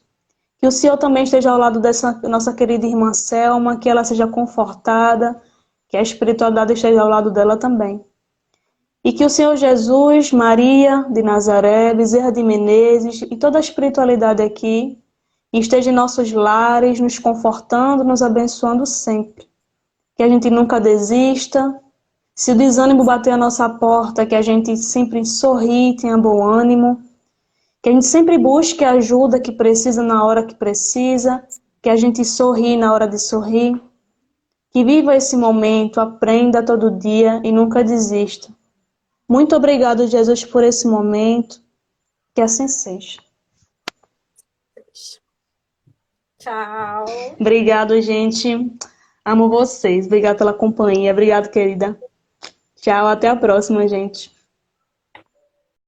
Que o Senhor também esteja ao lado dessa nossa querida irmã Selma, que ela seja confortada, que a espiritualidade esteja ao lado dela também. E que o Senhor Jesus, Maria de Nazaré, Bezerra de Menezes e toda a espiritualidade aqui esteja em nossos lares, nos confortando, nos abençoando sempre. Que a gente nunca desista. Se o desânimo bater a nossa porta, que a gente sempre sorri, tenha bom ânimo. Que a gente sempre busque a ajuda que precisa na hora que precisa. Que a gente sorri na hora de sorrir. Que viva esse momento, aprenda todo dia e nunca desista. Muito obrigado, Jesus, por esse momento. Que assim seja. Tchau. Obrigado, gente. Amo vocês. Obrigado pela companhia. Obrigado, querida. Tchau, até a próxima, gente.